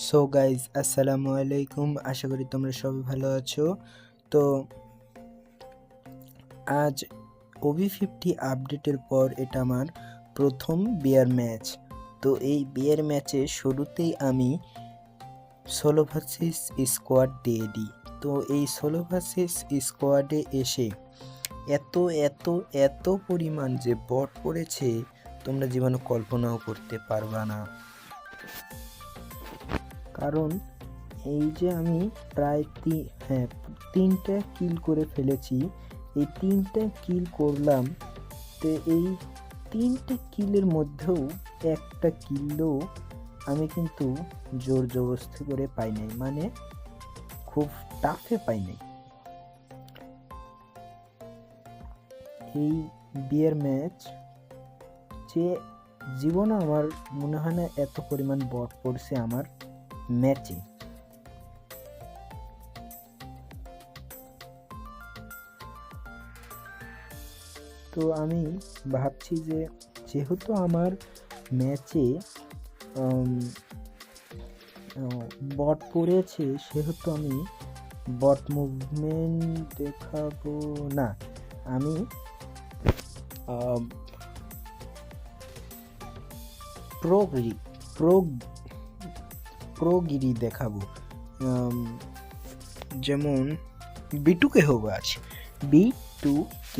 So guys আসসালামু আলাইকুম, আশা করি তোমরা সবাই ভালো আছো। তো আজ OB50 আপডেটের পর এটা আমার প্রথম বিয়ার ম্যাচ। তো এই বিয়ার ম্যাচে শুরুতেই আমি সোলো ভার্সেস স্কোয়াড দিয়ে দিই। তো এই সোলো ভার্সেস স্কোয়াডে এসে এত এত এত পরিমাণ যে বট পড়েছে তোমরা জীবনে কল্পনাও করতে পারবা না। কারণ এই যে আমি প্রায় তিনটা কিল করে ফেলেছি। এই তিনটা কিল করলাম, তো এই তিনটে কিলের মধ্যেও একটা কিলও আমি কিন্তু জোর জবরদস্তি করে পাই নাই, মানে খুব টাফে পাই নাই। এই বিয়ের ম্যাচ যে জীবনে আমার মনে হয় না এত পরিমাণ বট পড়ছে আমার ম্যাচে। তো আমি ভাবছি যে যেহেতু আমার ম্যাচে বট পড়েছে, সেহেতু আমি বট মুভমেন্ট দেখাবো না, আমি প্রোগিরি দেখাবো। যেমন B2K হোক, আজ B2K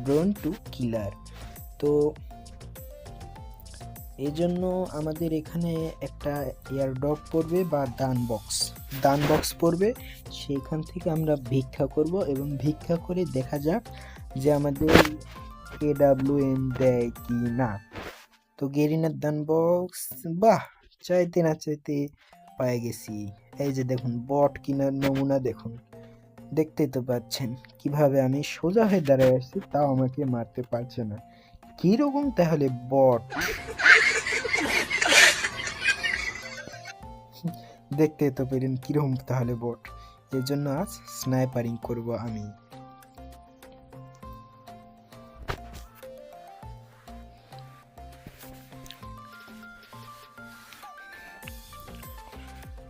ব্রোন টু কিলার। তো এই জন্য আমাদের এখানে একটা এয়ারড্রপ পড়বে বা দান বক্স পড়বে, সেখান থেকে আমরা ভিক্ষা করব এবং ভিক্ষা করে দেখা যাক যে আমাদের AWM দেয় কি না। তো গেরিনার দান বক্স, বাহ, চাইতে না চাইতে পেয়ে গেছি। এই যে দেখুন বট কিনার নমুনা দেখুন, দেখতেই তো পাচ্ছেন কিভাবে আমি সোজা হয়ে দাঁড়ায় আসছি, তাও আমাকে মারতে পারছে না। কিরকম তাহলে বট, দেখতে তো পেরেন কিরকম তাহলে বট। এই জন্য আজ স্নাইপারিং করব আমি।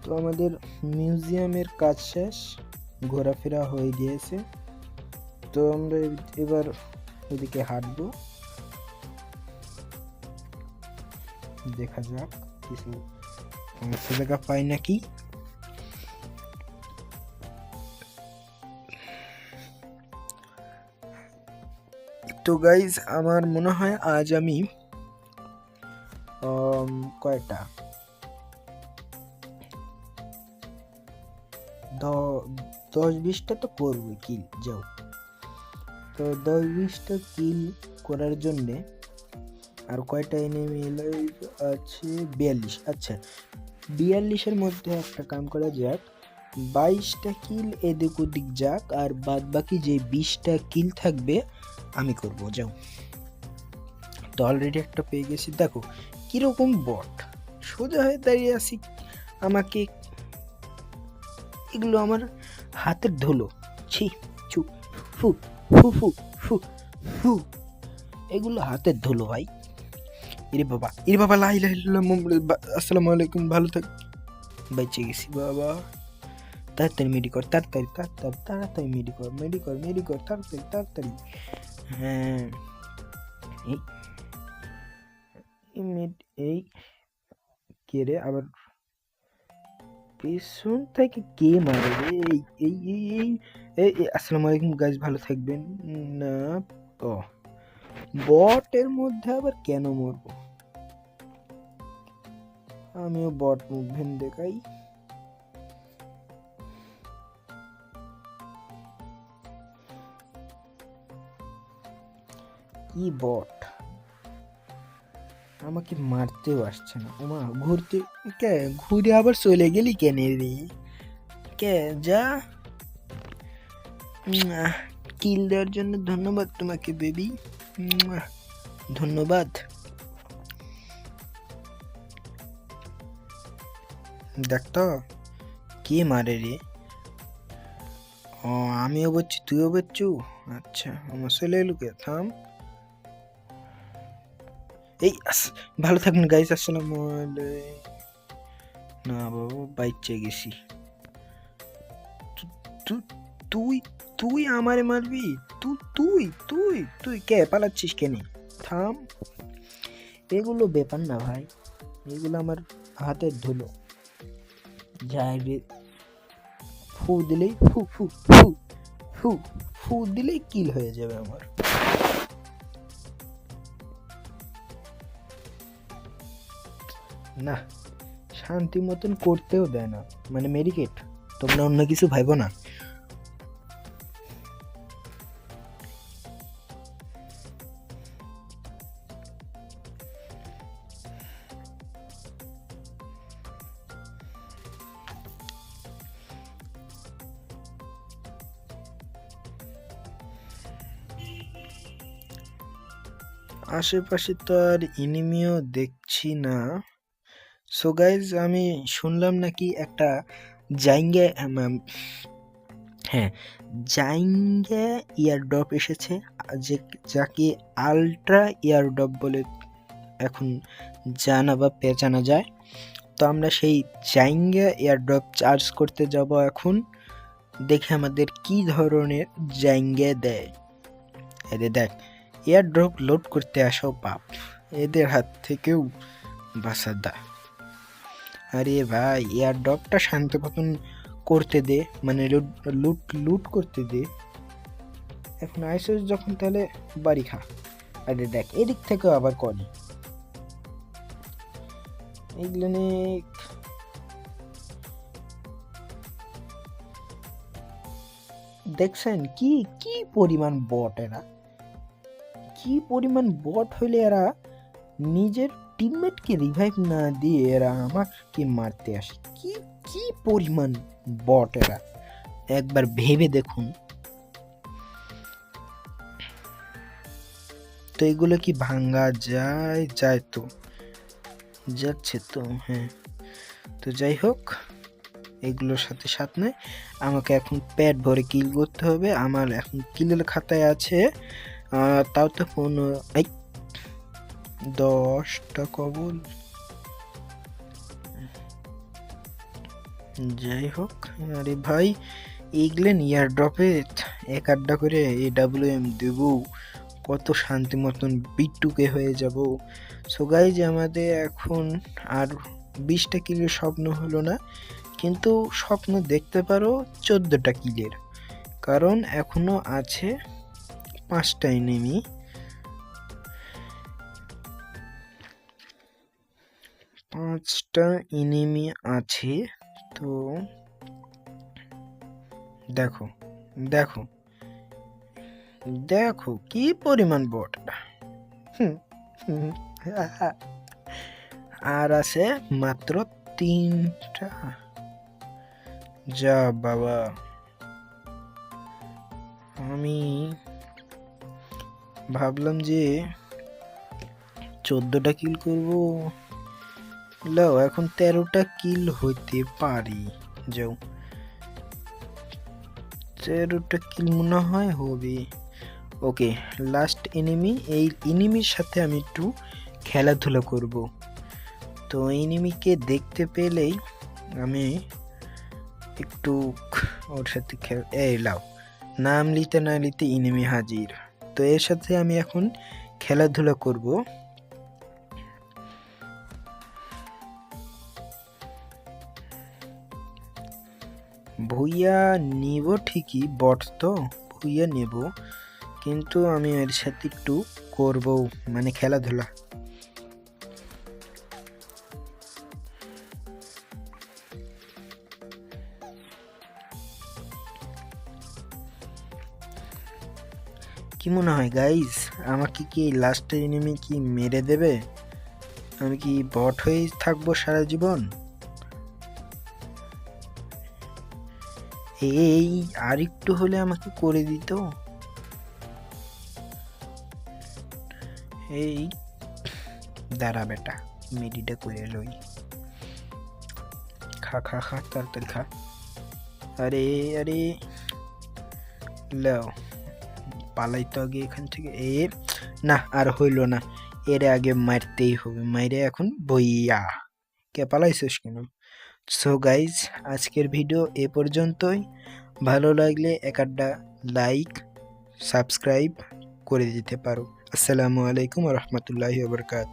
তো আমাদের মিউজিয়ামের কাজ শেষ, ঘোরাফেরা হয়ে গিয়েছে। তো আমরা এবার ওদিকে হাঁটবো, দেখা যাক কিছু জায়গা পাই নাকি। তো গাইজ আমার মনে হয় আজ আমি কয়টা 10-20টা তো করবো কিল, যাও। তো 10-20টা কিল করার জন্যে আর কয়টা এনিমি লাইভ আছে? 42। আচ্ছা, 42-এর মধ্যে একটা কাম করা যাক, 22টা কিল এদিক ওদিক যাক, আর বাদ বাকি যে 20টা কিল থাকবে আমি করব, যাও। তো অলরেডি একটা পেয়ে গেছি, দেখো কিরকম বট, সোজা হয়ে দাঁড়িয়ে আছি। আমাকে এগুলো আমার হাতের ধুলো, ছি, চু, ফু ফু ফু ফু ফু, এগুলো হাতের ধুলো ভাই। ইরে বাবা লা ইলাহা ইল্লাল্লাহ আসসালামু আলাইকুম, ভালো থাক। বেঁচে গেছি বাবা। তাড়াতাড়ি তাড়াতাড়ি মেডি কর তাড়াতাড়ি। হ্যাঁ, এই কে রে আবার পেছন থেকে কে মারে রে? এই এই এই এই আসসালামু আলাইকুম গাইস, ভালো থাকবেন। না, ও বটের মধ্যে আবার কেন মরবো? আমিও বট মুভমেন্ট দেখাই। কি বট, আমাকে মারতেও আসছে না। ওমা, ঘুরে আবার চলে গেলি কেন রে? কে যা, কিল দেওয়ার জন্য ধন্যবাদ তোমাকে বেবি, ধন্যবাদ। দেখ তো কে মারে রে? ও, আমিও বলছি তুইও বলছু? আচ্ছা, আমার ছেলে লুকে থাম। এই ভালো থাকবেন গাইস, আসসালামু আলাইকুম। না বাবা, বাইচে গেছি। তুই তুই আমারে মারবি? তুই তুই তুই তুই কে পালাচ্ছিস কেন? থাম। এগুলো ব্যাপার না ভাই, এগুলো আমার হাতের ধুলো। যাই রে, ফু দিলেই ফু ফু ফু ফু ফু দিলেই কিল হয়ে যাবে আমার। না, শান্তি মতন করতেও দেয় না, মানে মেডিকেট। তোমরা অন্য কিছু ভাইবো না। আশেপাশে তো আর এনিমিও দেখছি না। সো গাইজ, আমি শুনলাম নাকি একটা জাইঙ্গা, হ্যাঁ, জাইঙ্গা ইয়ারড্রপ এসেছে, যে যাকে আলট্রা ইয়ারড্রপ বলে এখন জানা বা পেঁচানো যায়। তো আমরা সেই জাইঙ্গা এয়ারড্রপ চার্জ করতে যাব এখন। দেখে আমাদের কি ধরনের জাইঙ্গা দেয়। এদের দেখ, এয়ারড্রপ লোড করতে আসো পাপ, এদের হাত থেকেও বাঁচা দা। আরে ভাই, এয়ারড্রপটা শান্ত মতন করতে দে, মানে লুট লুট করতে দে। এখন আইসোস যখন, তাহলে বাড়ি খা। আরে দেখ, এদিক থেকেও আবার করি এইগুলো। দেখছেন কি কি পরিমাণ বট এরা, কি পরিমাণ বট হইলে এরা নিজের টিমমেটকে রিভাইভ না দিয়ে এরা আমাকে মারতে আসে। কি কি পরিমাণ বট এরা, একবার ভেবে দেখুন তো। এগুলো কি ভাঙ্গা যায়? যায় তো, যাচ্ছে তো, হ্যাঁ। তো যাই হোক, এগুলোর সাথে সাথ নয়, আমাকে এখন পেট ভরে কিল করতে হবে। আমার এখন কিলের খাতায় আছে তাও তো 10টা কবল। যাই হোক, আরে ভাই, এগুলেন ইয়ারড্রপে এক আড্ডা করে AWM দেব, কত শান্তি মতন বিট্টুকে হয়ে যাব। সো গাইজ, আমাদের এখন আর 20টা কিলের স্বপ্ন হলো না, কিন্তু স্বপ্ন দেখতে পারো 14টা কিলের, কারণ এখনো আছে 5টা এনিমি। আছে। তো দেখো দেখো দেখো কি পরিমাণ বট। আর আছে মাত্র 3টা। যা বাবা, আমি ভাবলাম যে 14টা কিল করব, লাও এখন 13টা কিল হইতে পারি। যাও, 13টা কিল মনে হয় হবে। ওকে, লাস্ট এনিমি। এই এনিমির সাথে আমি একটু খেলাধুলা করব। তো এনিমিকে দেখতে পেলেই আমি একটু ওর সাথে এই লাও, নাম নিতে না নিতে এনিমি হাজির। তো এর সাথে আমি এখন খেলাধুলা করব। ভুইয়া নিব ঠিকই, বট তো ভুইয়া নেব, কিন্তু আমি এর সাথে একটু করব, মানে খেলাধুলা। কি মনে হয় গাইস, আমাকে কি লাস্টের এনিমি কি মেরে দেবে? আমি কি বট হয়ে থাকবো সারা জীবন? এই আর একটু হলে আমাকে করে দিত। এই দাঁড়া বেটা, মেডিটা করে লই। খা খা খা, তাড়াতাড়ি খা। আরে আরে, লাও, পালাই তো আগে এখান থেকে। না, আর হইল না, এর আগে মারতেই হবে। মাইরে এখন বইয়া। কে পালাইছিস কেন? সো গাইজ, আজকের ভিডিও এ পর্যন্তই। ভালো লাগলে একটা লাইক, সাবস্ক্রাইব করে দিতে পারো। আসসালামু আলাইকুম রহমতুল্লাহি ওয়া বারাকাতুহু।